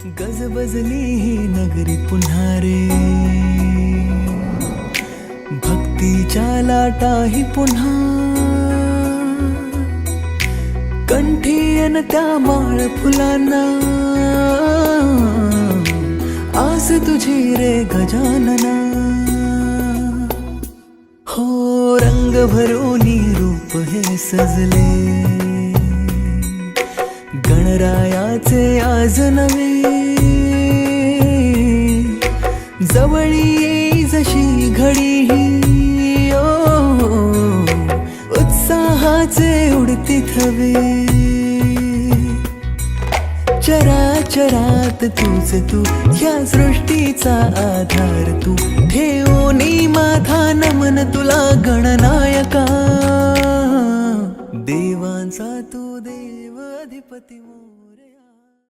गजबजली ही नगरी पुन्हा रे, भक्तीच्या लाटाही पुन्हा, कंठी अन त्या माळ फुलांना, आस तुझी रे गजानना. हो रंग भरोनी रूप हे सजले, गणरायाचे आज नवे, जवळी येई जशी घडी ही, उत्साहाचे उडती थवे. चराचरात तूच तू, या सृष्टीचा आधार तू, ठेवोनी माझा नमन तुला गणनायका. देवांचा तू देव अधिपती.